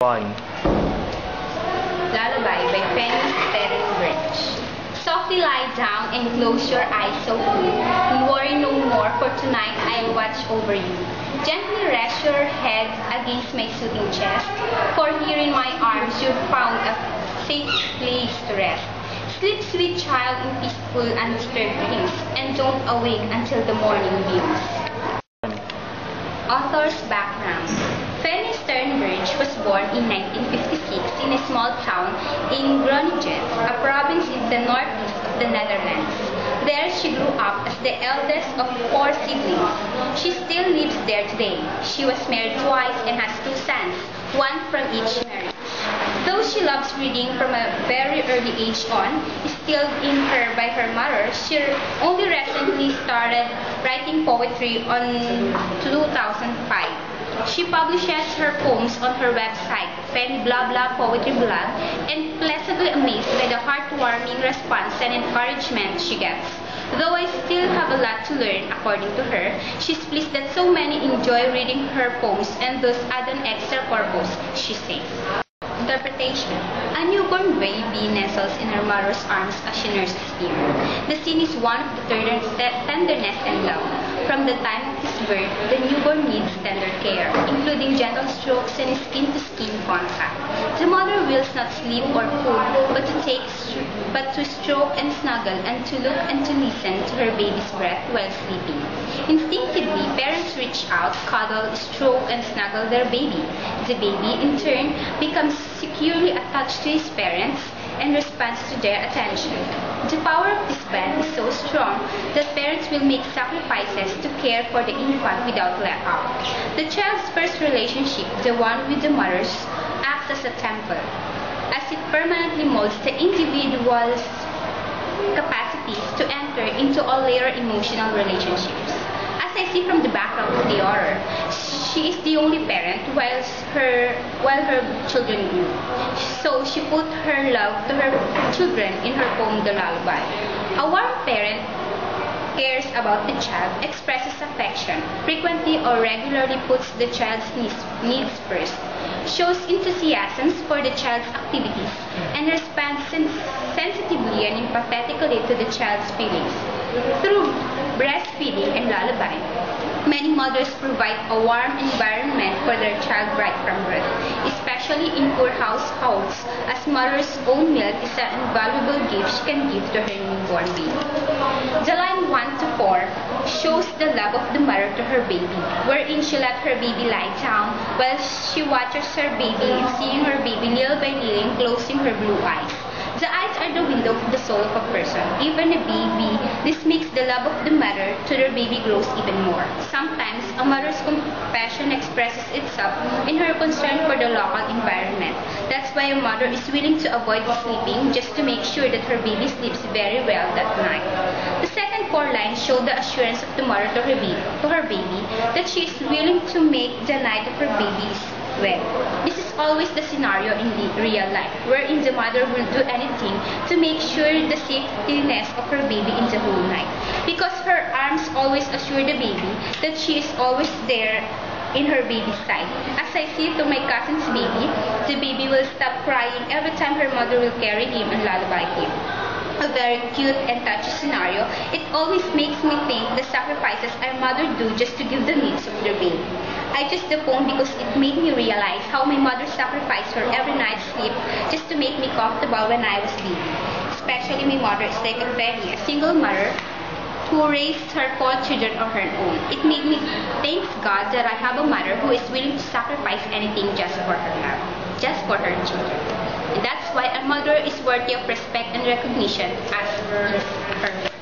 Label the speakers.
Speaker 1: 1.
Speaker 2: Lullaby by Fanny Stearns. Softly lie down and close your eyes so cool. Worry no more, for tonight I'll watch over you. Gently rest your head against my soothing chest, for here in my arms you've found a safe place to rest. Sleep, sweet child, in peaceful, undisturbed dreams, and don't awake until the morning beams. Author's background. Fanny Sternberg was born in 1956 in a small town in Groningen, a province in the northeast of the Netherlands. There she grew up as the eldest of 4 siblings. She still lives there today. She was married twice and has 2 sons, one from each marriage. Though she loves reading from a very early age on, instilled in her by her mother, she only recently started writing poetry in 2005. She publishes her poems on her website, Fanny Blah Blah Poetry Blog, and pleasantly amazed by the heartwarming response and encouragement she gets. Though I still have a lot to learn, according to her, she's pleased that so many enjoy reading her poems and thus add an extra purpose, she says. Interpretation. A newborn baby nestles in her mother's arms as she nurses him. The scene is one of the tenderness and love. From the time of his birth, the newborn needs tender care, including gentle strokes and skin-to-skin contact. The mother wills not sleep or food, but to stroke and snuggle, and to look and to listen to her baby's breath while sleeping. Instinctively, parents reach out, cuddle, stroke, and snuggle their baby. The baby, in turn, becomes securely attached to his parents and responds to their attention. The power of this bond is so strong that parents will make sacrifices to care for the infant without let up. The child's first relationship, the one with the mother's, acts as a temple, as it permanently molds the individual's capacities to enter into all later emotional relationships. As I see from the background of the author, she is the only parent while her children grew. So she put her love to her children in her poem, The Lullaby. A warm parent cares about the child, expresses affection, frequently or regularly puts the child's needs first, shows enthusiasm for the child's activities, and responds sensitively and empathetically to the child's feelings. Through breastfeeding and lullaby, many mothers provide a warm environment for their child right from birth, especially in poor households, as mother's own milk is an invaluable gift she can give to her newborn baby. The line 1 to 4 shows the love of the mother to her baby, wherein she let her baby lie down while she watches her baby, seeing her baby little by little closing her blue eyes. The eyes are the window of the soul of a person, even a baby. This makes the love of the mother to their baby grows even more. Sometimes, a mother's compassion expresses itself in her concern for the local environment. That's why a mother is willing to avoid sleeping just to make sure that her baby sleeps very well that night. The second 4 lines show the assurance of the mother to her baby that she is willing to make the night of her baby's well. This is always the scenario in the real life, wherein the mother will do anything to make sure the safetyness of her baby in the whole night. Because her arms always assure the baby that she is always there in her baby's side. As I see to my cousin's baby, the baby will stop crying every time her mother will carry him and lullaby him. A very cute and touchy scenario, it always makes me think the sacrifices our mother do just to give the needs of their baby. I chose the poem because it made me realize how my mother sacrificed her every night's sleep just to make me comfortable when I was baby. Especially my mother is like a Fanny, a single mother who raised her 4 children on her own. It made me thank God that I have a mother who is willing to sacrifice anything just for her love, just for her children. And that's why a mother is worthy of respect and recognition as is her.